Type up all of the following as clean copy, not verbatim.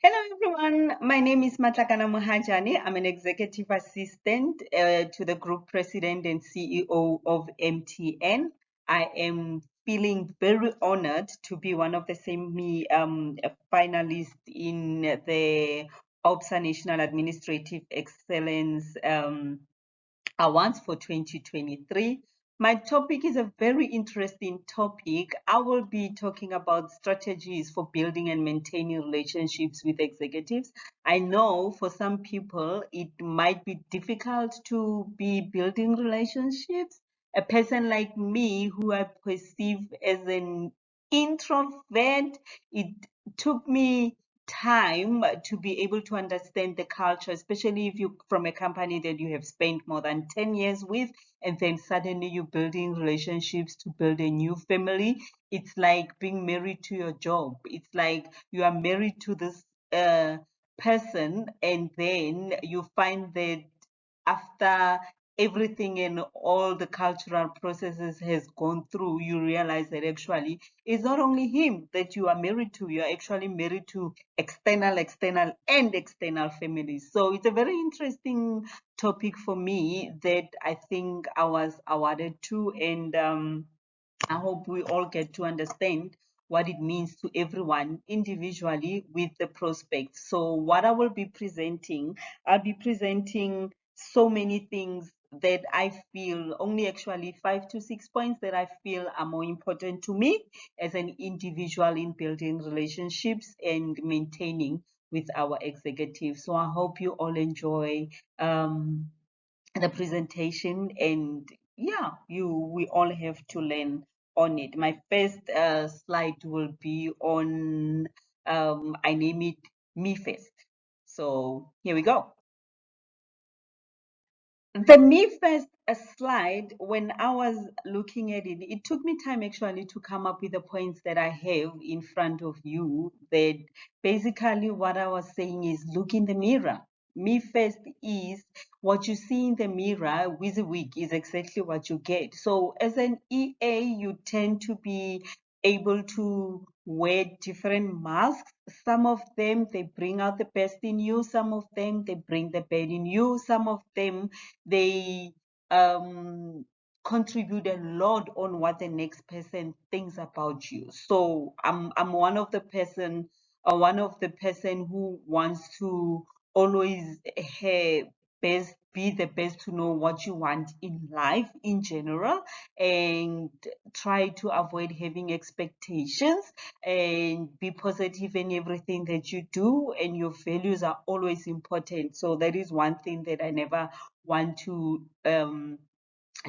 Hello everyone, my name is Matlakala Mohajane. I'm an executive assistant to the group president and CEO of MTN. I am feeling very honored to be one of the semi-finalists in the OPSA National Administrative Excellence Awards for 2023. My topic is a very interesting topic. I will be talking about strategies for building and maintaining relationships with executives. I know for some people it might be difficult to be building relationships. A person like me, who I perceive as an introvert, it took me time to be able to understand the culture, especially if you from a company that you have spent more than 10 years with, and then suddenly you're building relationships to build a new family. It's like being married to your job. It's like you are married to this person, and then you find that after everything and all the cultural processes has gone through, you realize that actually it's not only him that you are married to, you're actually married to external families. So it's a very interesting topic for me that I think I was awarded to, and I hope we all get to understand what it means to everyone individually with the prospects. So what I will be presenting, I'll be presenting so many things that I feel, only actually 5 to 6 points that I feel are more important to me as an individual in building relationships and maintaining with our executives. So I hope you all enjoy the presentation, and yeah, we all have to learn on it. My first slide will be on I name it me first. So here we go. The me first slide, when I was looking at it, it took me time actually to come up with the points that I have in front of you. That basically what I was saying is look in the mirror. Me first is what you see in the mirror. WYSIWYG is exactly what you get. So as an EA, you tend to be able to wear different masks. Some of them, they bring out the best in you. Some of them, they bring the bad in you. Some of them, they um, contribute a lot on what the next person thinks about you. So I'm one of the person who wants to always be the best to know what you want in life in general, and try to avoid having expectations and be positive in everything that you do, and your values are always important. So that is one thing that I never want to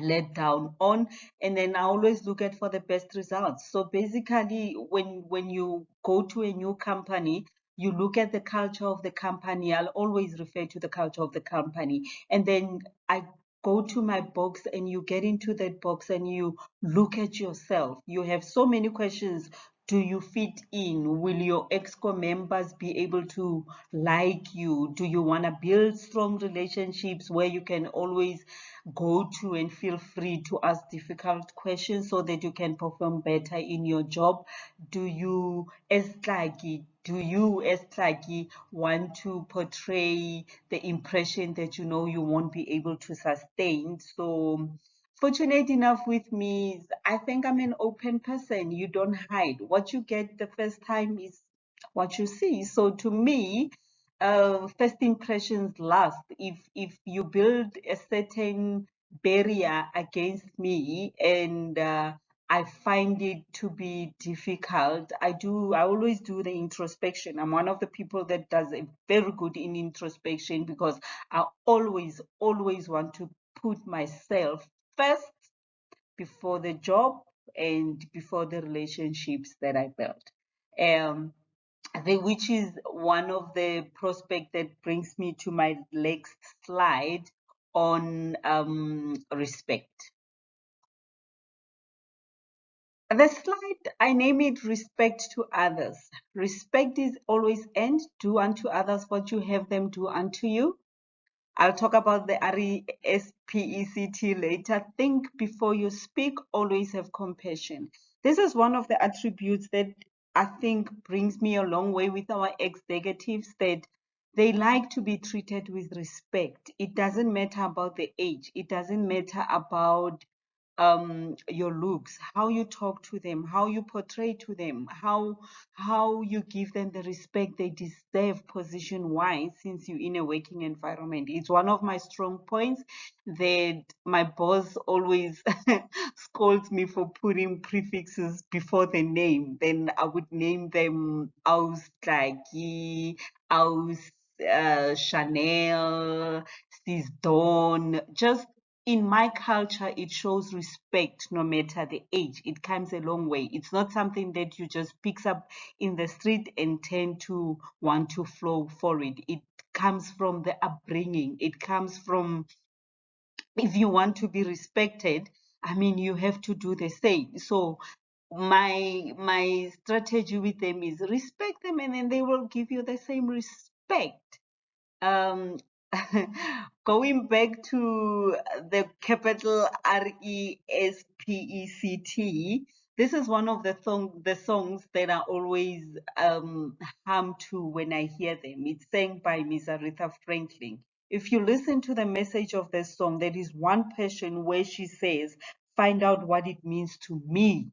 let down on. And then I always look at for the best results. So basically when you go to a new company, you look at the culture of the company. I'll always refer to the culture of the company, and then I go to my box, and you get into that box and you look at yourself. You have so many questions. Do you fit in? Will your exco members be able to like you? Do you want to build strong relationships where you can always go to and feel free to ask difficult questions so that you can perform better in your job? Do you as Tlaki want to portray the impression that you know you won't be able to sustain? So fortunate enough with me, I think I'm an open person. You don't hide. What you get the first time is what you see. So to me, first impressions last. If you build a certain barrier against me, and I find it to be difficult, I always do the introspection. I'm one of the people that does a very good in introspection, because I always want to put myself first before the job and before the relationships that I build. Um, which is one of the prospect that brings me to my next slide on respect. The slide, I name it respect to others. Respect is always end. Do unto others what you have them do unto you. I'll talk about the RESPECT later. Think before you speak, always have compassion. This is one of the attributes that I think brings me a long way with our executives, that they like to be treated with respect. It doesn't matter about the age. It doesn't matter about your looks, how you talk to them, how you portray to them, how you give them the respect they deserve position wise, since you're in a working environment. It's one of my strong points that my boss always scolds me for putting prefixes before the name. Then I would name them Aus Tlaki, Aus Chanel, Sis Dawn. Just in my culture, it shows respect no matter the age. It comes a long way. It's not something that you just picks up in the street and tend to want to flow for it. It comes from the upbringing. It comes from, if you want to be respected, I mean, you have to do the same. So my strategy with them is respect them, and then they will give you the same respect. um, Going back to the capital RESPECT, this is one of the songs that I always hum to when I hear them. It's sang by Miss Aretha Franklin. If you listen to the message of the song, there is one portion where she says, "Find out what it means to me."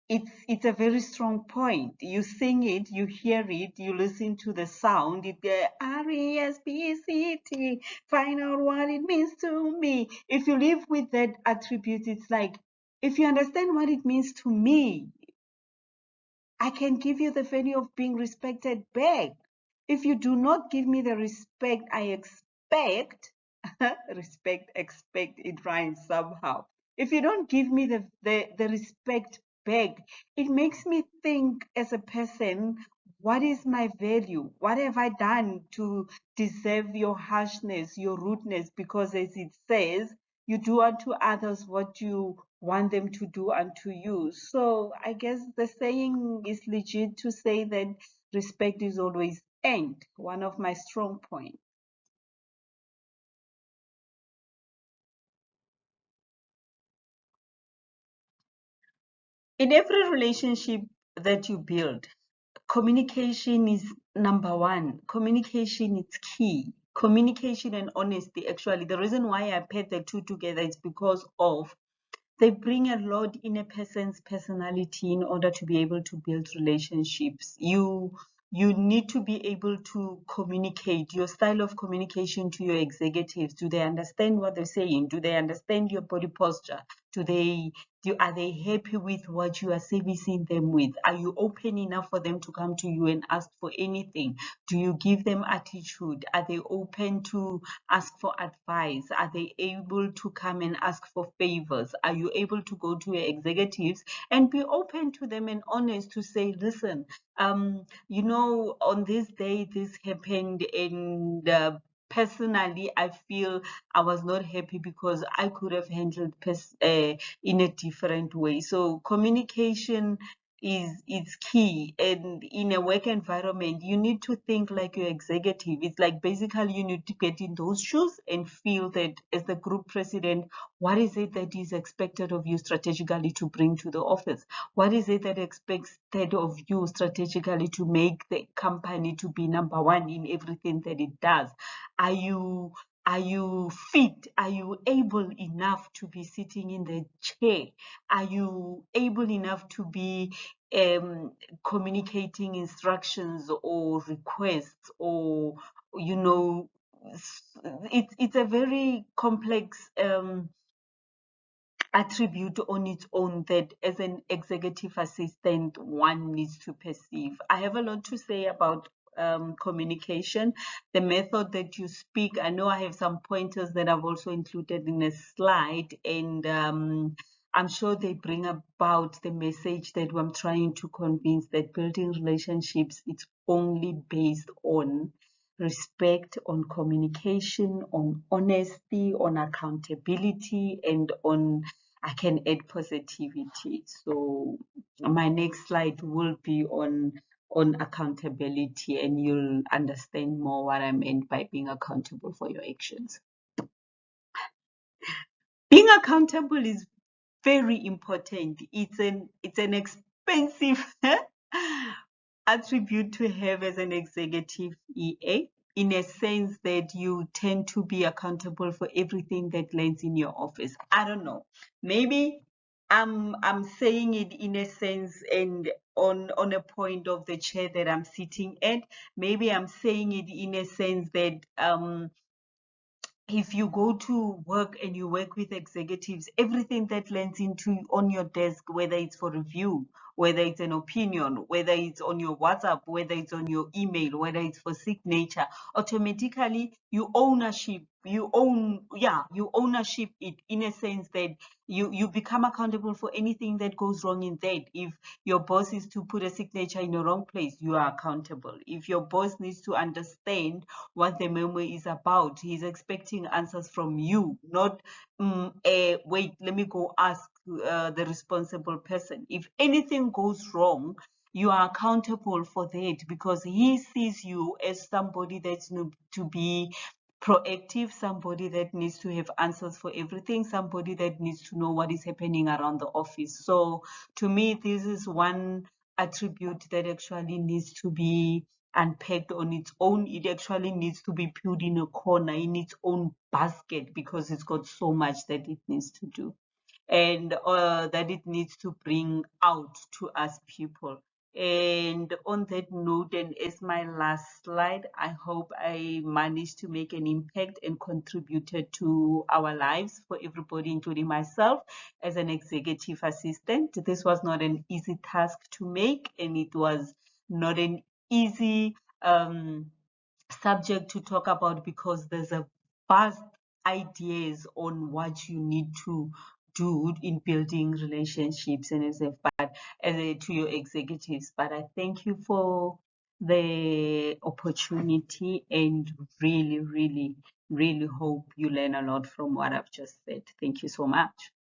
It's a very strong point. You sing it, you hear it, you listen to the sound. It RESPCT. Find out what it means to me. If you live with that attribute, it's like, if you understand what it means to me, I can give you the value of being respected back. If you do not give me the respect I expect, respect, expect, it rhymes somehow. If you don't give me the respect back, it makes me think as a person, what is my value? What have I done to deserve your harshness, your rudeness? Because as it says, you do unto others what you want them to do unto you. So I guess the saying is legit to say that respect is always earned, one of my strong points. In every relationship that you build, communication is number one. Communication is key. Communication and honesty, actually, the reason why I paired the two together is because of they bring a lot in a person's personality in order to be able to build relationships. You need to be able to communicate your style of communication to your executives. Do they understand what they're saying? Do they understand your body posture? Are they happy with what you are servicing them with? Are you open enough for them to come to you and ask for anything? Do you give them attitude? Are they open to ask for advice? Are they able to come and ask for favors? Are you able to go to your executives and be open to them and honest to say, listen, on this day, this happened, and personally, I feel I was not happy because I could have handled in a different way. So communication is key, and in a work environment you need to think like your executive. It's like basically you need to get in those shoes and feel that as the group president, what is it that is expected of you strategically to bring to the office? What is it that expected of you strategically to make the company to be number one in everything that it does? Are you are you fit? Are you able enough to be sitting in the chair? Are you able enough to be um, communicating instructions or requests, or you know it's a very complex attribute on its own that as an executive assistant one needs to perceive. I have a lot to say about communication, the method that you speak. I know I have some pointers that I've also included in a slide, and I'm sure they bring about the message that I'm trying to convince, that building relationships, it's only based on respect, on communication, on honesty, on accountability, and on, I can add positivity. So my next slide will be on accountability, and you'll understand more what I meant by being accountable for your actions. Being accountable is very important. It's an expensive attribute to have as an executive EA, in a sense that you tend to be accountable for everything that lands in your office. I don't know. Maybe I'm saying it in a sense and on a point of the chair that I'm sitting at. Maybe I'm saying it in a sense that if you go to work and you work with executives, everything that lands into on your desk, whether it's for review, whether it's an opinion, whether it's on your WhatsApp, whether it's on your email, whether it's for signature, automatically you ownership it, in a sense that you become accountable for anything that goes wrong in that. If your boss is to put a signature in the wrong place, you are accountable. If your boss needs to understand what the memo is about, he's expecting answers from you, not wait, let me go ask the responsible person. If anything goes wrong, you are accountable for that, because he sees you as somebody that's to be proactive, somebody that needs to have answers for everything, somebody that needs to know what is happening around the office. So to me, this is one attribute that actually needs to be unpacked on its own. It actually needs to be put in a corner in its own basket, because it's got so much that it needs to do, and that it needs to bring out to us people. And on that note, and as my last slide, I hope I managed to make an impact and contributed to our lives for everybody, including myself as an executive assistant. This was not an easy task to make, and it was not an easy subject to talk about, because there's a vast ideas on what you need to do in building relationships and to your executives. But I thank you for the opportunity, and really, really, really hope you learn a lot from what I've just said. Thank you so much.